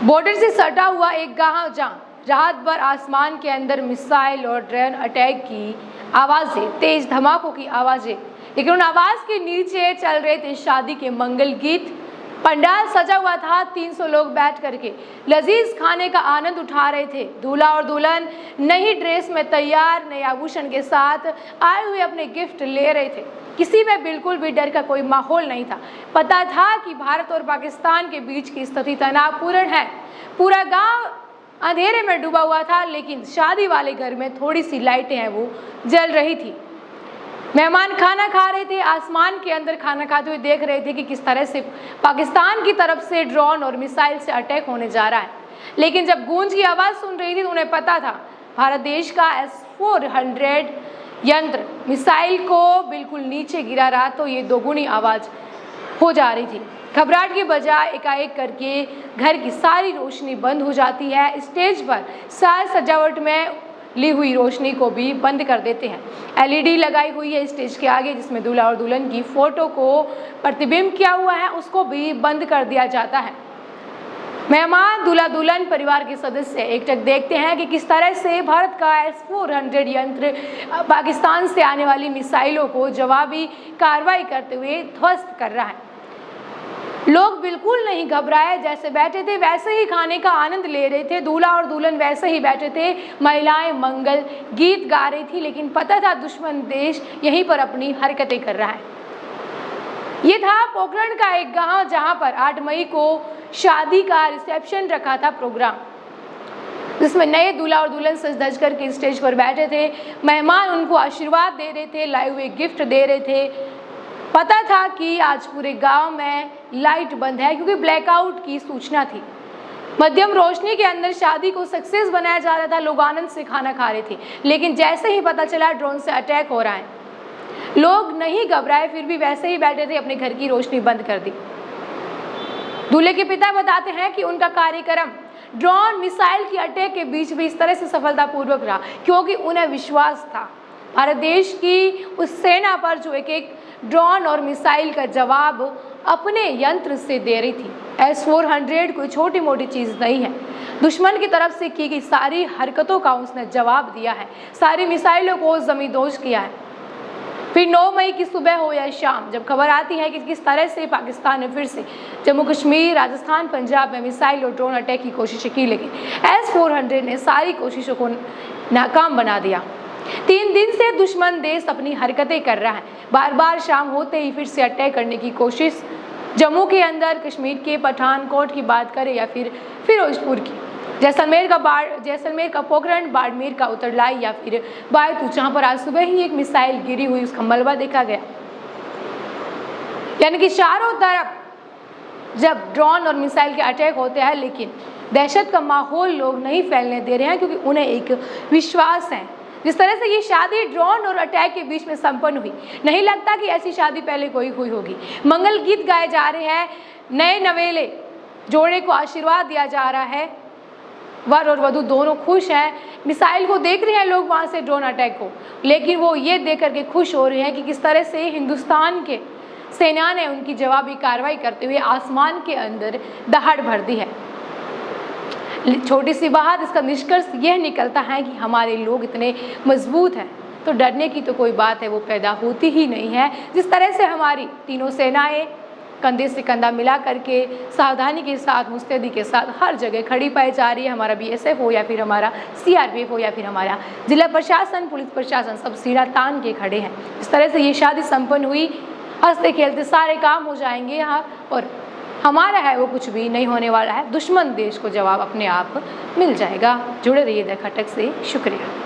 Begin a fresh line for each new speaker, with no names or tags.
Border से सटा हुआ एक गांव जहां रात भर आसमान के अंदर मिसाइल और ड्रोन अटैक की आवाज़ें, तेज धमाकों की आवाज़ें, लेकिन उन आवाज़ के नीचे चल रहे थे शादी के मंगल गीत। पंडाल सजा हुआ था, 300 लोग बैठ करके लजीज खाने का आनंद उठा रहे थे। दूल्हा और दुल्हन नई ड्रेस में तैयार, नए आभूषण के साथ आए हुए अपने गिफ्ट ले रहे थे। किसी में बिल्कुल भी डर का कोई माहौल नहीं था। पता था कि भारत और पाकिस्तान के बीच की स्थिति तनावपूर्ण है। पूरा गांव अंधेरे में डूबा हुआ था, लेकिन शादी वाले घर में थोड़ी सी लाइटें हैं वो जल रही थी। मेहमान खाना खा रहे थे, आसमान के अंदर खाना खाते हुए देख रहे थे कि किस तरह से पाकिस्तान की तरफ से ड्रोन और मिसाइल से अटैक होने जा रहा है। लेकिन जब गूंज की आवाज़ सुन रही थी तो उन्हें पता था भारत देश का S-400 यंत्र मिसाइल को बिल्कुल नीचे गिरा रहा, तो ये दोगुनी आवाज़ हो जा रही थी। घबराहट के बजाय एकाएक करके घर की सारी रोशनी बंद हो जाती है। स्टेज पर साज सजावट में ली हुई रोशनी को भी बंद कर देते हैं। LED लगाई हुई है स्टेज के आगे, जिसमें दूल्हा और दुल्हन की फोटो को प्रतिबिंब किया हुआ है, उसको भी बंद कर दिया जाता है। मेहमान, दूल्हा दुल्हन, परिवार के सदस्य एकटक देखते हैं कि किस तरह से भारत का S-400 यंत्र पाकिस्तान से आने वाली मिसाइलों को जवाबी कार्रवाई करते हुए ध्वस्त कर रहा है। लोग बिल्कुल नहीं घबराए, जैसे बैठे थे वैसे ही खाने का आनंद ले रहे थे। दूल्हा और दुल्हन वैसे ही बैठे थे, महिलाएं मंगल गीत गा रही थी, लेकिन पता था दुश्मन देश यहीं पर अपनी हरकतें कर रहा है। ये था पोखरण का एक गांव, जहां पर 8 मई को शादी का रिसेप्शन रखा था प्रोग्राम, जिसमें नए दूल्हा और दुल्हन सज धज करके स्टेज पर बैठे थे। मेहमान उनको आशीर्वाद दे रहे थे, लाए हुए गिफ्ट दे रहे थे। पता था कि आज पूरे गांव में लाइट बंद है, क्योंकि ब्लैकआउट की सूचना थी। मध्यम रोशनी के अंदर शादी को सक्सेस बनाया जा रहा था। लोग आनंद से खाना खा रहे थे, लेकिन जैसे ही पता चला ड्रोन से अटैक हो रहा है, लोग नहीं घबराए, फिर भी वैसे ही बैठे थे, अपने घर की रोशनी बंद कर दी। दूल्हे के पिता बताते हैं कि उनका कार्यक्रम ड्रोन मिसाइल की अटैक के बीच भी इस तरह से सफलतापूर्वक रहा, क्योंकि उन्हें विश्वास था भारत देश की उस सेना पर जो एक ड्रोन और मिसाइल का जवाब अपने यंत्र से दे रही थी। S-400 कोई छोटी मोटी चीज़ नहीं है। दुश्मन की तरफ से की गई सारी हरकतों का उसने जवाब दिया है, सारी मिसाइलों को जमींदोज किया है। फिर 9 मई की सुबह हो या शाम, जब खबर आती है कि किस तरह से पाकिस्तान ने फिर से जम्मू कश्मीर, राजस्थान, पंजाब में मिसाइल और ड्रोन अटैक की कोशिशें की, लेकिन S-400 ने सारी कोशिशों को नाकाम बना दिया। 3 दिन से दुश्मन देश अपनी हरकतें कर रहा है। बार बार शाम होते ही फिर से अटैक करने की कोशिश, जम्मू के अंदर, कश्मीर के पठानकोट की बात करें या फिर फिरोजपुर की, जैसलमेर का पोखरण, बाड़मेर का उतरलाई या फिर बायतू, जहाँ पर आज सुबह ही एक मिसाइल गिरी हुई, उसका मलबा देखा गया। यानी कि चारों तरफ जब ड्रोन और मिसाइल के अटैक होते हैं, लेकिन दहशत का माहौल लोग नहीं फैलने दे रहे हैं, क्योंकि उन्हें एक विश्वास है। जिस तरह से ये शादी ड्रोन और अटैक के बीच में संपन्न हुई, नहीं लगता कि ऐसी शादी पहले कोई हुई होगी। मंगल गीत गाए जा रहे हैं, नए नवेले जोड़े को आशीर्वाद दिया जा रहा है, वर और वधू दोनों खुश हैं। मिसाइल को देख रहे हैं लोग वहाँ से, ड्रोन अटैक को, लेकिन वो ये देख करके खुश हो रहे हैं कि किस तरह से हिंदुस्तान के सेना ने उनकी जवाबी कार्रवाई करते हुए आसमान के अंदर दहाड़ भर दी है। छोटी सी बात, इसका निष्कर्ष यह निकलता है कि हमारे लोग इतने मजबूत हैं, तो डरने की तो कोई बात है वो पैदा होती ही नहीं है। जिस तरह से हमारी तीनों सेनाएं कंधे से कंधा मिला करके सावधानी के साथ, मुस्तैदी के साथ हर जगह खड़ी पाई जा रही है। हमारा BSF हो या फिर हमारा CRPF हो या फिर हमारा जिला प्रशासन, पुलिस प्रशासन, सब सीना तान के खड़े हैं। इस तरह से ये शादी संपन्न हुई, हंसते खेलते सारे काम हो जाएंगे यहाँ, और हमारा है वो कुछ भी नहीं होने वाला है। दुश्मन देश को जवाब अपने आप मिल जाएगा। जुड़े रहिए द खटक से। शुक्रिया।